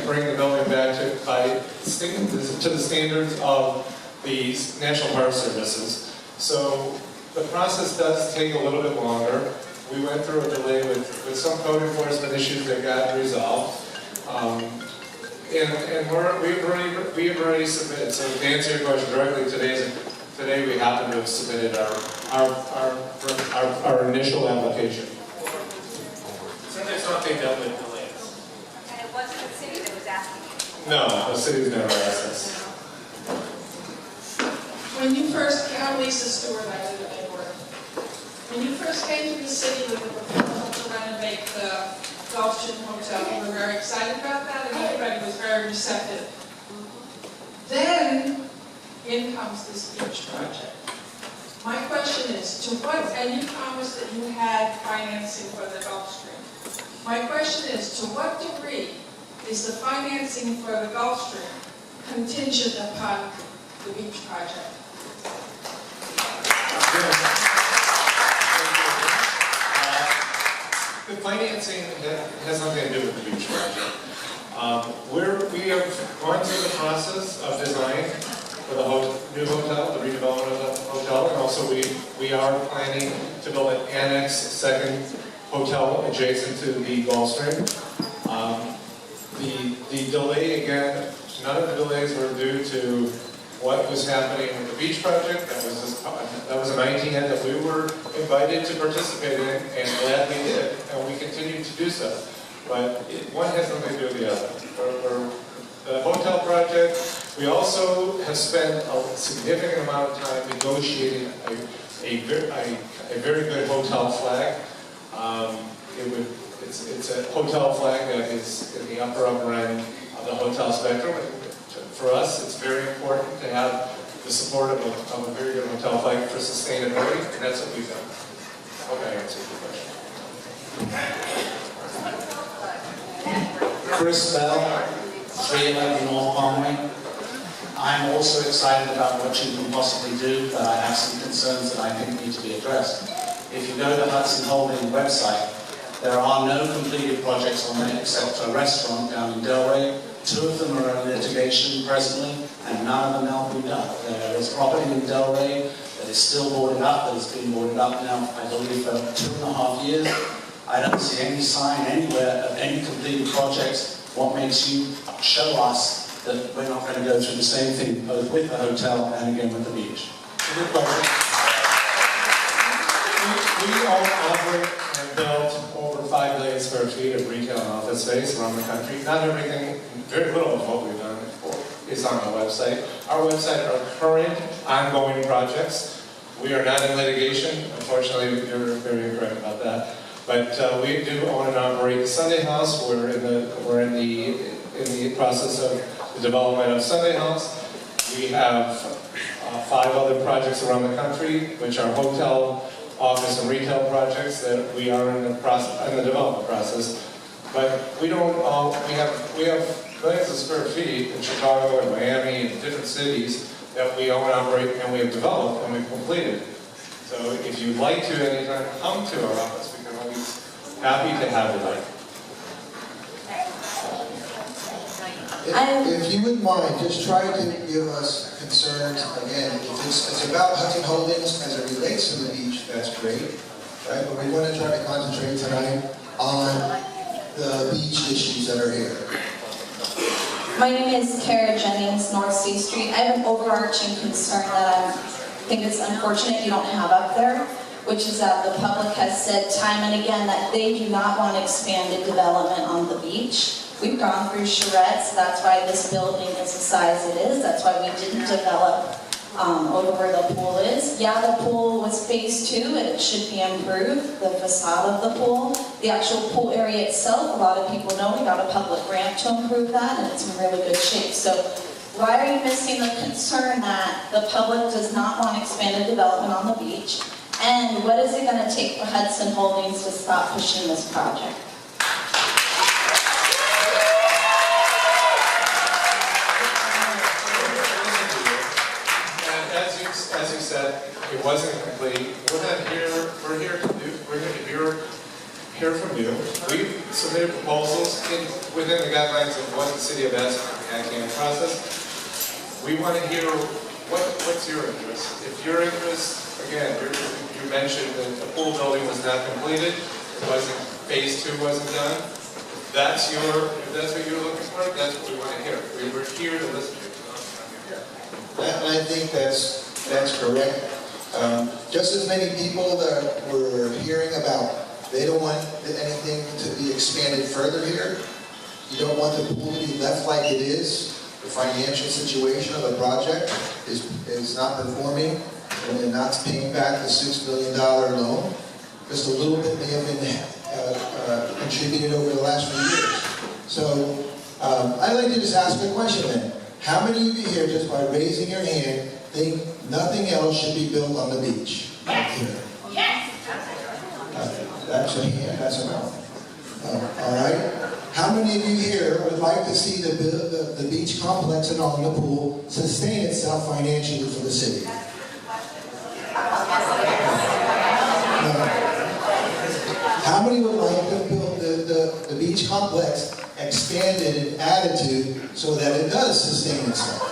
bring the building back to the standards of the National Park Services. So the process does take a little bit longer. We went through a delay with some code enforcement issues that got resolved. And we have already submitted. So to answer your question directly, today we happen to have submitted our initial application. So there's nothing dealt with delays. And it wasn't the city that was asking you? No, the city's never asked us. When you first came, I'm Lisa Stewart, I live in Maywood. When you first came to the city with the proposal to renovate the Gulfstream Hotel, we were very excited about that, and everybody was very receptive. Then, in comes this beach project. My question is, and you promised that you had financing for the Gulfstream. My question is, to what degree is the financing for the Gulfstream contingent upon the beach project? The financing has nothing to do with the beach project. We have gone through the process of design for the new hotel, the redevelopment of the hotel, and also we are planning to build an annex second hotel adjacent to the Gulfstream. The delay, again, none of the delays were due to what was happening with the beach project. That was an idea that we were invited to participate in, and glad we did, and we continue to do so. But one has nothing to do with the other. For the hotel project, we also have spent a significant amount of time negotiating a very good hotel flag. It's a hotel flag that is in the upper end of the hotel spectrum. For us, it's very important to have the support of a very good hotel flag for sustainability, and that's what we've done. I hope I answered your question. Chris Bell, 311 North Conway. I'm also excited about what you can possibly do, but I have some concerns that I think need to be addressed. If you go to the Hudson Holding website, there are no completed projects on there except a restaurant down in Delray. 2 of them are in litigation presently, and none of them have been done. There is property in Delray that is still boarded up, that has been boarded up now, I believe, for 2.5 years. I don't see any sign anywhere of any completed projects. What makes you show us that we're not going to go through the same thing, both with the hotel and again with the beach? Good question. We own, operate, and build over 5 million square feet of retail and office space around the country. Not everything, very little of what we've done is on our website. Our website are current, ongoing projects. We are not in litigation. Unfortunately, you're very correct about that. But we do own and operate the Sunday House. We're in the process of the development of Sunday House. We have 5 other projects around the country, which are hotel, office, and retail projects that we are in the development process. But we don't. We have millions of square feet in Chicago and Miami and different cities that we own, operate, and we have developed and we've completed. So if you'd like to anytime come to our office, we can always happy to have you. If you wouldn't mind, just try to give us concerns again. If it's about Hudson Holdings as it relates to the beach, that's great, right? But we want to try to concentrate tonight on the beach issues that are here. My name is Kara Jennings, North C Street. I have an overarching concern that I think it's unfortunate you don't have up there, which is that the public has said time and again that they do not want expanded development on the beach. We've gone through charrettes, that's why this building is the size it is, that's why we didn't develop over where the pool is. Yeah, the pool was phase 2 and it should be improved, the facade of the pool. The actual pool area itself, a lot of people know we got a public grant to improve that and it's in really good shape. So why are you missing the concern that the public does not want expanded development on the beach? And what is it going to take for Hudson Holdings to stop pushing this project? As you said, it wasn't complete. We're not here. We're here to hear from you. We've submitted proposals within the guidelines of what the city of Hudson can process. We want to hear what's your interest. If your interest, again, you mentioned that the pool building was not completed, phase 2 wasn't done. If that's what you're looking for, that's what we want to hear. We're here to listen to you. I think that's correct. Just as many people that we're hearing about, they don't want anything to be expanded further here. You don't want the pool to be left like it is. The financial situation of the project is not performing and not paying back the $6 million loan. Just a little bit may have been contributed over the last few years. So I'd like to just ask a question then. How many of you here, just by raising your hand, think nothing else should be built on the beach? Yes. Yes. That's a hand, that's a mouth. All right. How many of you here would like to see the beach complex and on the pool sustain itself financially for the city? How many would like to build the beach complex expanded and added to so that it does sustain itself?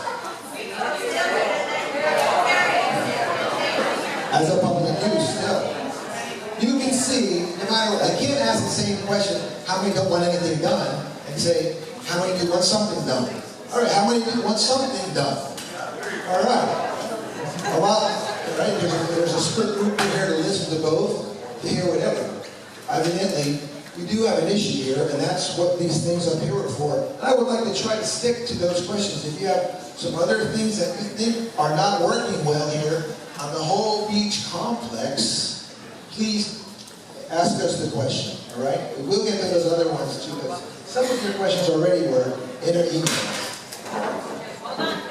As a public use, no. You can see, no matter what, I can't ask the same question, how many don't want anything done, and say, how many do want something done? All right, how many do want something done? All right. A lot, right? There's a split group in here to listen to both, to hear whatever. Evidently, we do have an issue here, and that's what these things up here are for. And I would like to try to stick to those questions. If you have some other things that you think are not working well here on the whole beach complex, please ask us the question, all right? We'll get to those other ones too, but some of your questions already were in our email. Hold on,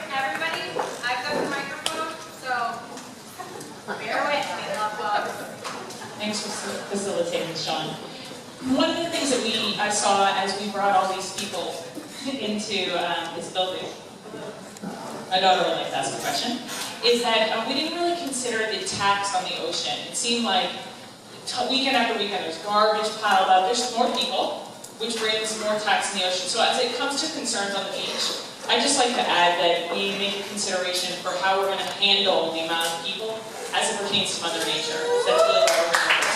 everybody, I've got the microphone, so bear with me, love bugs. Thanks for facilitating, Sean. One of the things that I saw as we brought all these people into this building, my daughter would like to ask a question, is that we didn't really consider the tax on the ocean. It seemed like weekend after weekend there's garbage piled up, there's more people, which brings more tax in the ocean. So as it comes to concerns on the beach, I'd just like to add that we make a consideration for how we're going to handle the amount of people as it pertains to Mother Nature. That's really what we're going to do.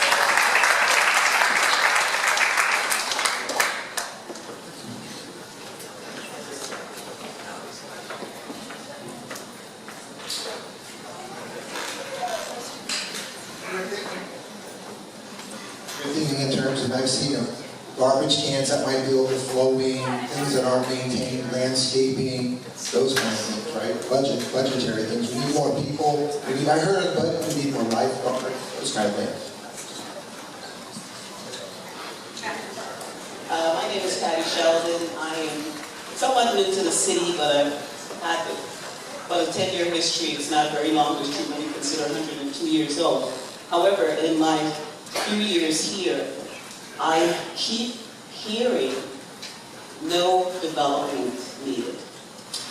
You're thinking in terms of, I've seen garbage cans that might be overflowing, things that aren't maintained, landscaping, those kind of things, right? Budgetary things. We need more people. I heard a budget, we need more lifeguards, those kind of things. My name is Patty Sheldon. I am somewhat new to the city, but I've had about a 10-year history. It's not a very long history when you consider 102 years old. However, in my few years here, I keep hearing no development needed.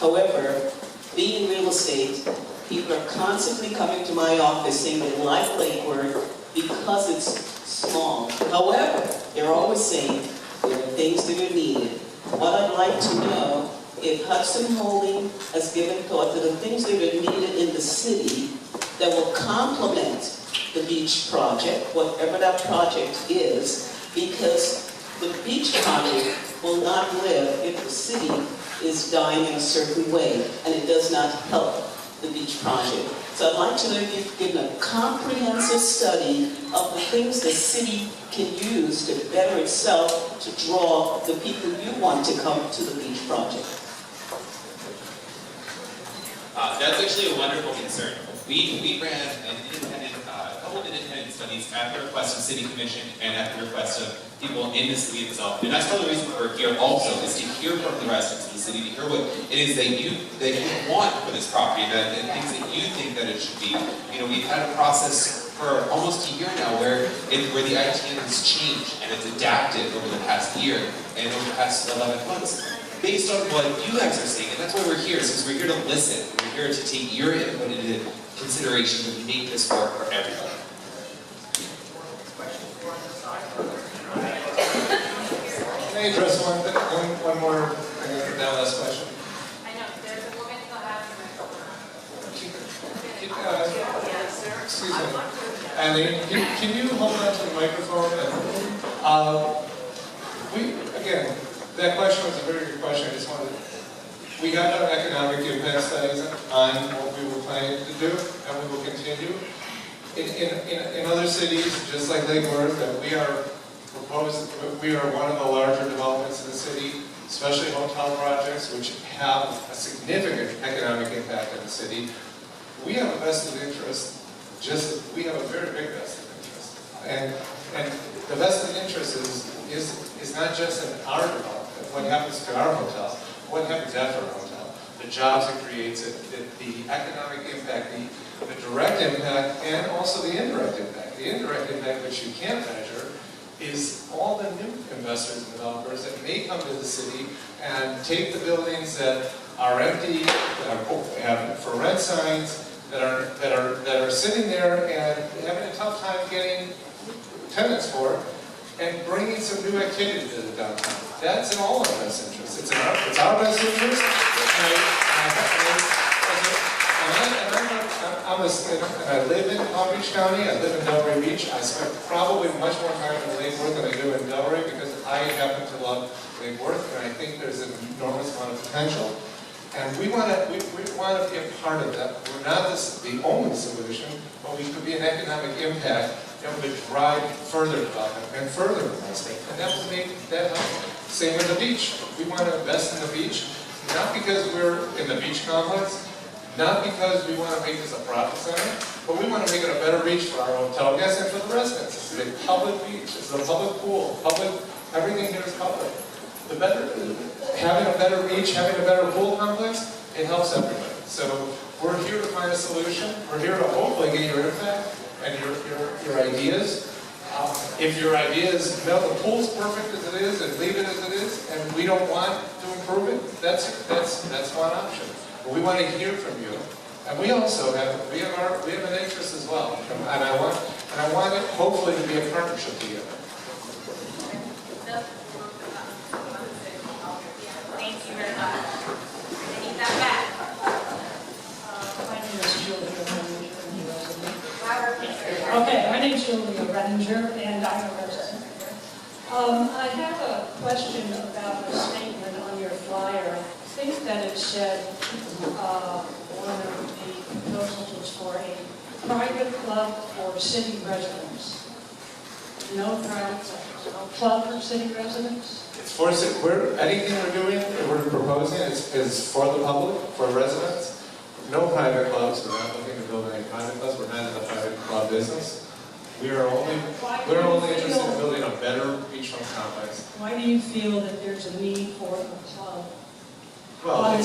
However, being in real estate, people are constantly coming to my office saying they like Lakewood because it's small. However, they're always saying there are things that are needed. What I'd like to know, if Hudson Holding has given thought to the things that are needed in the city that will complement the beach project, whatever that project is, because the beach project will not live if the city is dying in a certain way, and it does not help the beach project. So I'd like to know if you've given a comprehensive study of the things the city can use to better itself to draw the people you want to come to the beach project. That's actually a wonderful concern. We ran a couple of independent studies at the request of City Commission and at the request of people in the city itself. And that's part of the reason we're here also, is to hear from the residents of the city, to hear what it is that you want for this property, and things that you think that it should be. You know, we've had a process for almost a year now where the ITN has changed and it's adapted over the past year and over the past 11 months. Based on what you guys are saying, and that's why we're here, because we're here to listen. We're here to take your input into consideration to make this work for everybody. I address one more thing, that last question? I know, there's a woman who has a Excuse me. Eileen, can you hold on to the microphone? Again, that question was a very good question. I just wanted, we got our economic impact studies on what we were planning to do, and we will continue. In other cities, just like Lake Worth, that we are one of the larger developments in the city, especially hotel projects, which have a significant economic impact on the city. We have a vested interest, we have a very big vested interest. And the vested interest is not just in our development, what happens to our hotel, what happens after our hotel, the jobs it creates, the economic impact, the direct impact, and also the indirect impact. The indirect impact, which you can't measure, is all the new investors and developers that may come to the city and take the buildings that are empty, that have for rent signs, that are sitting there and having a tough time getting tenants for it, and bringing some new activity to the downtown. That's in all of our best interest. It's our best interest. I live in Palm Beach County, I live in Delray Beach. I spend probably much more time in Lake Worth than I do in Delray because I happen to love Lake Worth, and I think there's an enormous amount of potential. And we want to be a part of that. We're not the only solution, but we could be an economic impact that would drive further development and further investment. And that would make that happen. Same with the beach. We want to invest in the beach, not because we're in the beach complex, not because we want to make this a profit center, but we want to make it a better beach for our hotel guests and for the residents. This is a public beach. This is a public pool. Everything here is public. Having a better beach, having a better pool complex, it helps everybody. So we're here to find a solution. We're here to hopefully get your impact and your ideas. If your idea is, no, the pool's perfect as it is, and leave it as it is, and we don't want to improve it, that's one option. But we want to hear from you, and we also have an interest as well, and I want it hopefully to be a partnership together. Thank you very much. I need that back. My name is Julia Renninger. Okay. My name is Julia Renninger, and I'm a resident here. I have a question about a statement on your flyer. I think that it said one of the proposals was for a private club for city residents. No private clubs, no club for city residents? It's for anything we're doing, we're proposing is for the public, for residents. No private clubs. We're not looking to build any private clubs. We're not in the private club business. We're only interested in building a better beachfront complex. Why do you feel that there's a need for a club? Well, we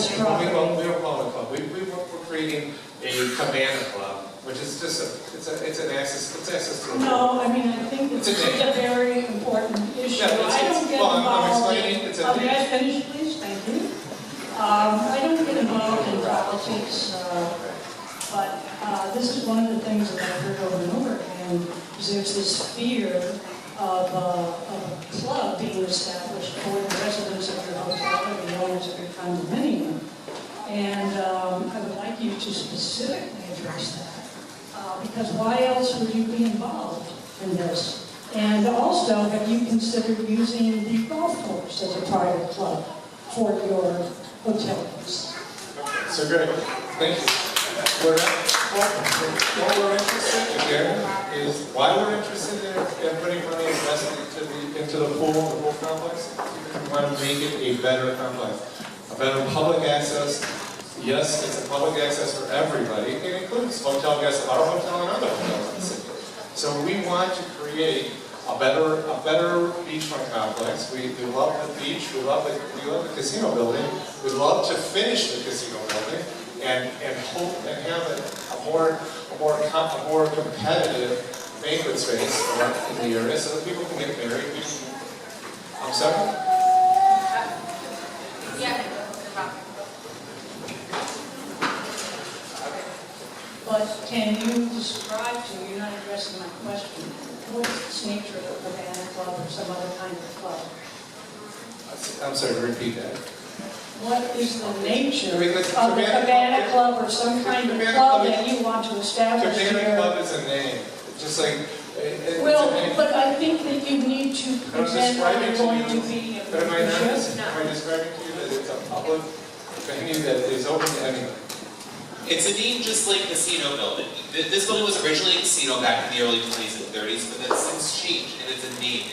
don't call it a club. We're creating a cabana club, which is just it's access to a No, I mean, I think it's a very important issue. Yeah, I don't get I'm involved explaining. in, may I finish, please? Thank you. I don't get involved in politics, but this is one of the things that I've heard over and over again, is there's this fear of a club being established for the residents of your hotel or the owners of your condominium. And I would like you to specifically address that, because why else would you be involved in this? And also, have you considered using the golf course as a private club for your hotels? So great, thank you. What we're interested again is why we're interested in putting money invested into the pool complex. We want to make it a better complex, a better public access. Yes, it's a public access for everybody. It includes hotel guests, our hotel, and other hotels in the city. So we want to create a better beachfront complex. We love the beach. We love the casino building. We love to finish the casino building and hope and have a more competitive banquet space in the area so that people can get married. I'm sorry. Yeah. But can you describe to me, you're not addressing my question, what is the nature of a cabana club or some other kind of club? I'm sorry, repeat that. What is the nature I mean, of the the Cabana Club or some kind of Cabana club Club that you want to establish Cabana here? Club is a name, just like, it's Well, a name. but I think that you need to I'm present what describing you're to going you, to be. but am I describing to you that it's a public venue that is open to anyone? It's a name just like Casino Building. This building was originally a casino back in the early 20s and 30s, but then since changed, and it's a name.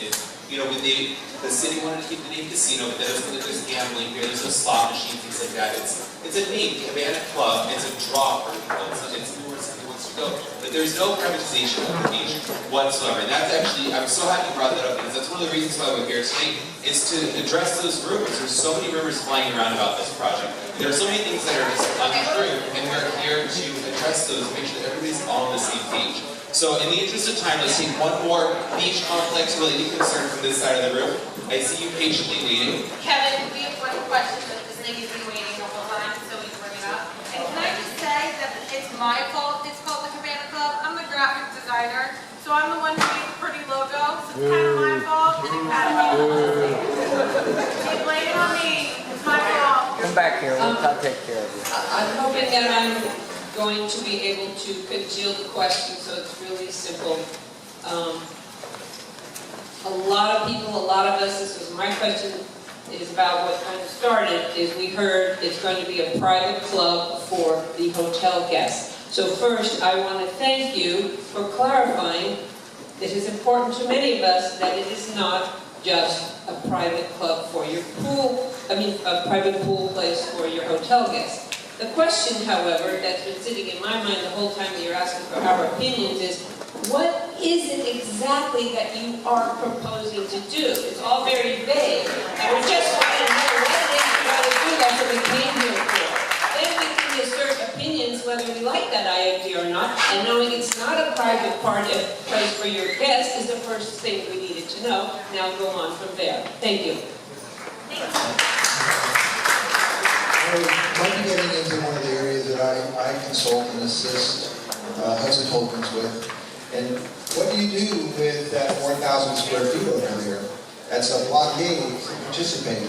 The city wanted to keep the name casino, but there's gambling here, there's no slot machine, things like that. It's a name, Cabana Club, it's a draw for people, it's where somebody wants to go. But there's no privatization of the beach whatsoever. And that's actually, I'm so happy you brought that up, because that's one of the reasons why we're here tonight, is to address those rumors. There's so many rumors flying around about this project. There are so many things that are just untrue, and we're here to address those, make sure that everybody's all on the same page. So in the interest of time, let's take one more beach complex related concern from this side of the room. I see you patiently waiting. Kevin, we have one question that this thing has been waiting the whole time, so we can bring it up. And can I just say that it's my fault it's called the Cabana Club? I'm the graphic designer, so I'm the one who made the pretty logo, so it's kind of my fault, and it kind of you blame it on me, it's my fault. Come back here, I'll take care of you. I'm hoping that I'm going to be able to congeal the question so it's really simple. A lot of people, a lot of us, this was my question, is about what kind of started, is we heard it's going to be a private club for the hotel guests. So first, I want to thank you for clarifying, it is important to many of us that it is not just a private club for your pool, a private pool place for your hotel guests. The question, however, that's been sitting in my mind the whole time that you're asking for our opinions is, what is it exactly that you are proposing to do? It's all very vague, and we just want to know what it is you're going to do. That's what we came here for. Then we can assert opinions whether we like that idea or not, and knowing it's not a private place for your guests is the first thing we needed to know. Now go on from there. Thank you. I might be getting into one of the areas that I consult and assist Hudson Holdings with. And what do you do with that 4,000 square feet over there? That's a blockade to participate.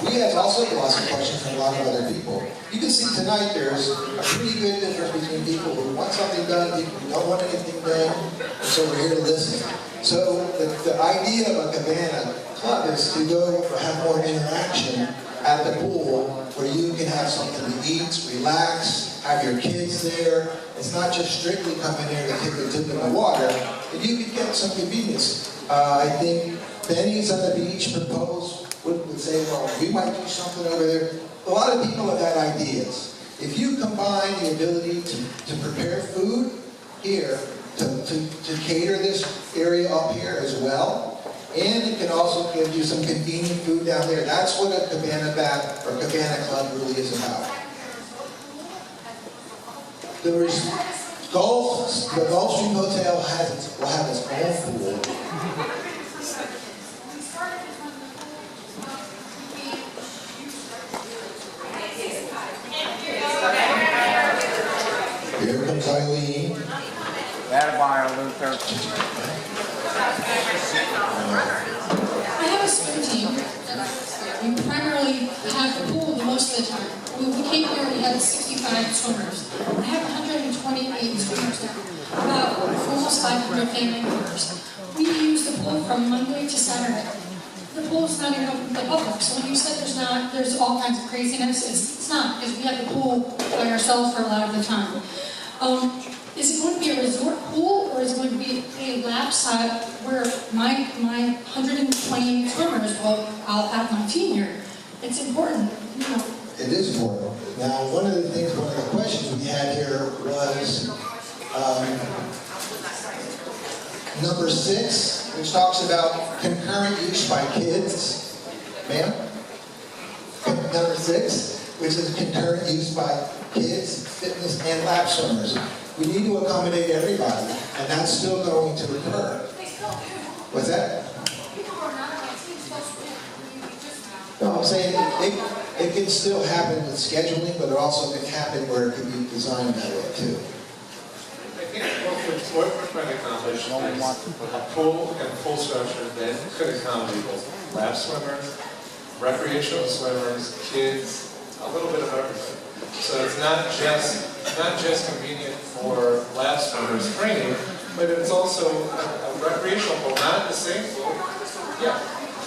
We have also lots of questions from a lot of other people. You can see tonight there's a pretty good difference between people who want something done, people who don't want anything done, and so we're here to listen. So the idea of a Cabana Club is to go have more interaction at the pool where you can have something to eat, relax, have your kids there. It's not just strictly coming here to take a dip in the water, but you can get some convenience. I think Benny's on the beach proposed would say, well, we might do something over there. A lot of people have had ideas. If you combine the ability to prepare food here, to cater this area up here as well, and it can also give you some convenient food down there. That's what a Cabana Bath or Cabana Club really is about. The Gulfstream Hotel will have its own pool. Here comes Eileen. That buyer, Luther. I have a swim team. We primarily have the pool most of the time. When we came here, we had 65 swimmers. I have 128 swimmers now, about almost 500 family members. We use the pool from Monday to Saturday. The pool is not even open to the public, so when you said there's all kinds of craziness, it's not, because we have the pool by ourselves for a lot of the time. Is it going to be a resort pool, or is it going to be a lap side where my 128 swimmers, I'll have my team here? It's important, you know. It is important. Now, one of the questions we had here was number 6, which talks about concurrent use by kids. Ma'am? Number 6, which is concurrent use by kids, fitness, and lap swimmers. We need to accommodate everybody, and that's still going to occur. They still do. What's that? People who are not on my team still swim. No, I'm saying it can still happen with scheduling, but it also can happen where it can be designed that way too. I think what we're trying to accomplish is a pool and pool structure that could accommodate both lap swimmers recreational swimmers, kids, a little bit of everything. So it's not just convenient for lap swimmers training, but it's also a recreational pool, not the same pool. Yeah,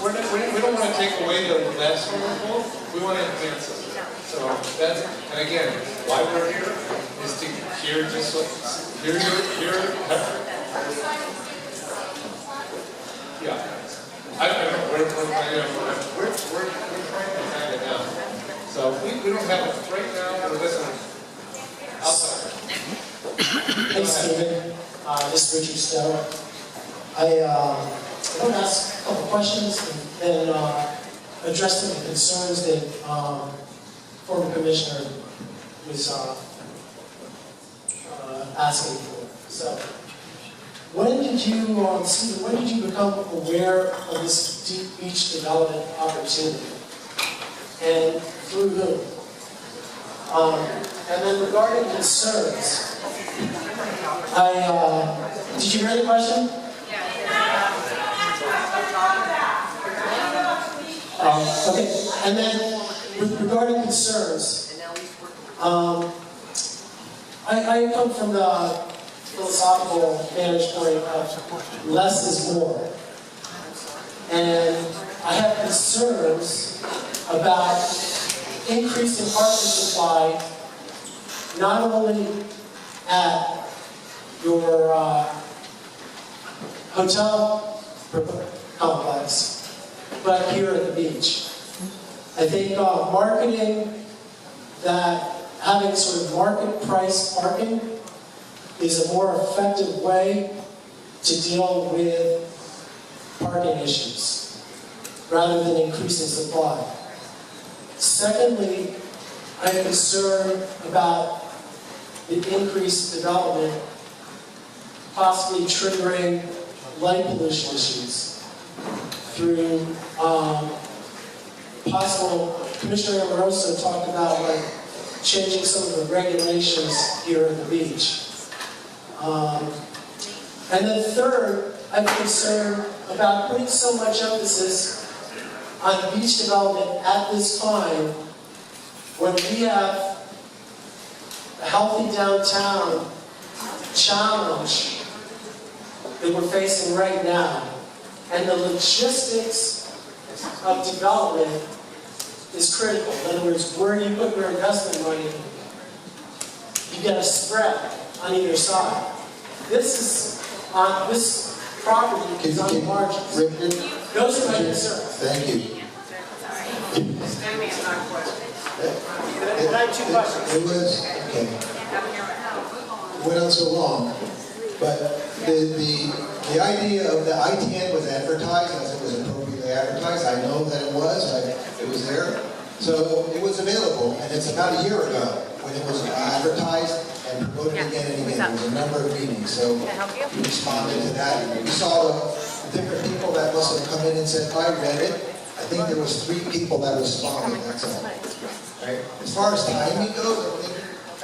we don't want to take away the lap swimming pool, we want to enhance it. So that's, and again, why we're here is to hear just what, yeah. I don't know, we're trying to find it now. So we don't have it right now, we're listening. Outside. Hey Stephen, this is Richard Stowe. I want to ask a couple questions and address some of the concerns that former commissioner was asking for. So, when did you become aware of this deep beach development opportunity, and through whom? And then regarding concerns, did you hear the question? Okay, and then regarding concerns, I come from the philosophical vantage point of less is more. And I have concerns about increasing parking supply, not only at your hotel complex, but here at the beach. I think marketing that having sort of market price parking is a more effective way to deal with parking issues rather than increasing supply. Secondly, I'm concerned about the increased development possibly triggering light pollution issues through possible, Commissioner Amoroso talked about like changing some of the regulations here at the beach. And then third, I'm concerned about putting so much emphasis on beach development at this time when we have a healthy downtown challenge that we're facing right now. And the logistics of development is critical. In other words, where you put your investment money, you get a spread on either side. This property is on the margins. Those are my concerns. Thank you. Can I have two questions? It was, okay. Went on so long, but the idea of the ITN was advertised as it was appropriately advertised. I know that it was. It was there. So it was available, and it's about a year ago when it was advertised and promoted again and again. There was a number of meetings, so we responded to that. We saw the different people that must have come in and said, I read it. I think there was 3 people that responded, that's all. Right? As far as timing goes,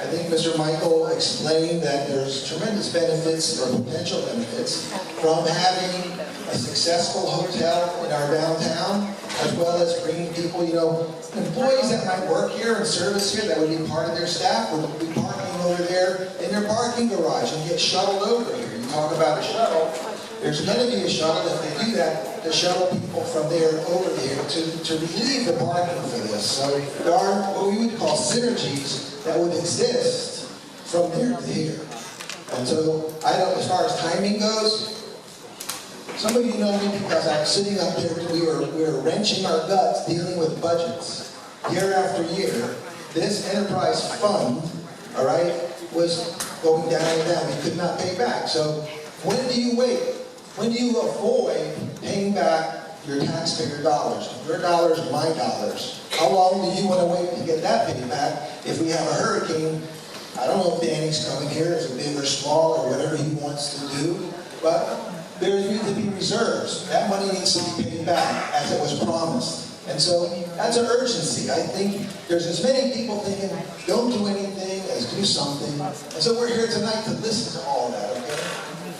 I think Mr. Michael explained that there's tremendous benefits or potential benefits from having a successful hotel in our downtown, as well as bringing people, employees that might work here and service here that would be part of their staff would be parking over there in their parking garage and get shuttled over here. You talk about a shuttle, there's going to be a shuttle if they do that to shuttle people from there over here to relieve the parking for this. So there are what we would call synergies that would exist from there to here. And so, as far as timing goes, some of you know me because I'm sitting up there, we were wrenching our guts dealing with budgets. Year after year, this enterprise fund, all right, was going down and down. We could not pay back. So when do you wait? When do you avoid paying back your taxpayer dollars? Your dollars, my dollars. How long do you want to wait to get that paid back? If we have a hurricane, I don't know if Danny's coming here, is it big or small or whatever he wants to do, but there need to be reserves. That money needs to be paid back as it was promised. And so that's an urgency. I think there's as many people thinking, don't do anything as do something. And so we're here tonight to listen to all that, okay?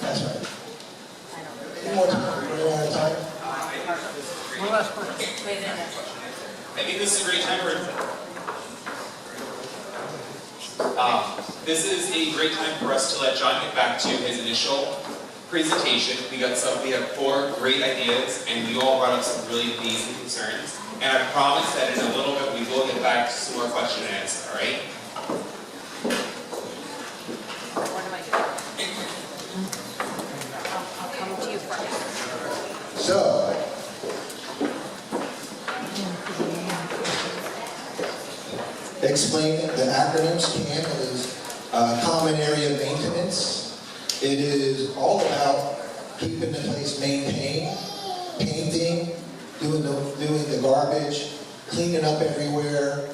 That's right. Any more time? We're running out of time? One last question. I think this is a great time for this is a great time for us to let John get back to his initial presentation. We have 4 great ideas, and you all brought up some really amazing concerns. And I promise that in a little bit we will get back to some more question and answer, all right? I'll come to you first. So, explaining the acronyms, CAM is Common Area Maintenance. It is all about keeping the place maintained, painting, doing the garbage, cleaning up everywhere,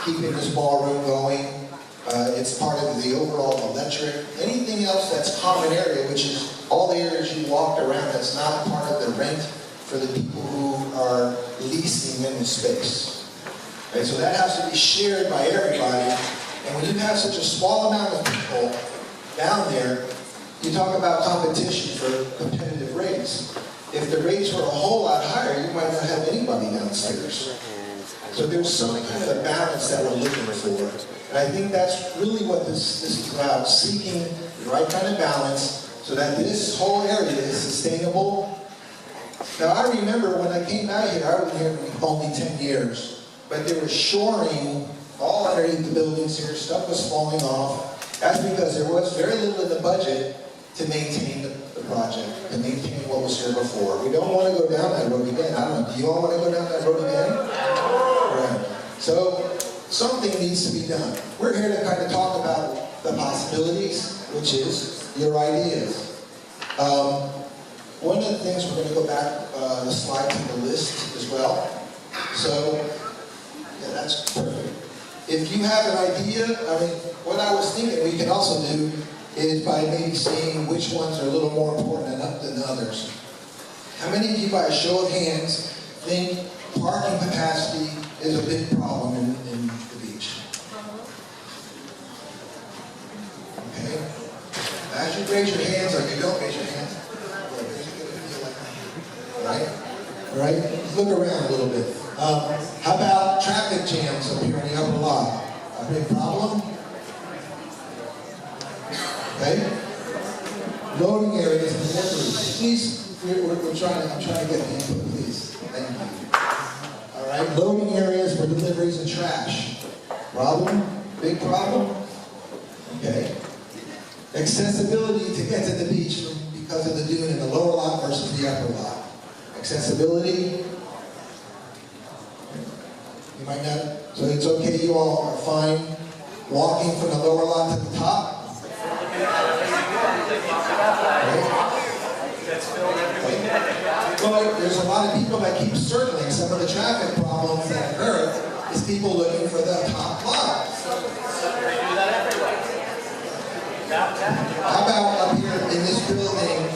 keeping this ballroom going. It's part of the overall electric. Anything else that's common area, which is all the areas you walked around, that's not part of the rent for the people who are leasing in the space. Okay, so that has to be shared by everybody. And when you have such a small amount of people down there, you talk about competition for competitive rates. If the rates were a whole lot higher, you might not have anybody downstairs. So there's some kind of a balance that we're looking for. And I think that's really what this is about, seeking the right kind of balance so that this whole area is sustainable. Now I remember when I came out here, I was here for only 10 years, but they were shoring all underneath the buildings here, stuff was falling off. That's because there was very little in the budget to maintain the project, to maintain what was here before. We don't want to go down that road again. I don't know, do you all want to go down that road again? Right. So, something needs to be done. We're here to kind of talk about the possibilities, which is your ideas. One of the things, we're going to go back the slide to the list as well. So, yeah, that's perfect. If you have an idea, I mean, what I was thinking we can also do is by maybe seeing which ones are a little more important than others. How many of you, by a show of hands, think parking capacity is a big problem in the beach? Okay. As you raise your hands, or you don't raise your hands, right? Right? Look around a little bit. How about traffic jams up here in the upper lot? A big problem? Okay? Loading areas and deliveries. Please, I'm trying to get the input, please. Thank you. All right, loading areas for deliveries and trash. Problem? Big problem? Okay. Accessibility to get to the beach because of the dune in the lower lot versus the upper lot. Accessibility. You might not, so it's okay, you all are fine walking from the lower lot to the top? Well, there's a lot of people that keep circling. Some of the traffic problems that occur is people looking for the top lot. How about up here in this building,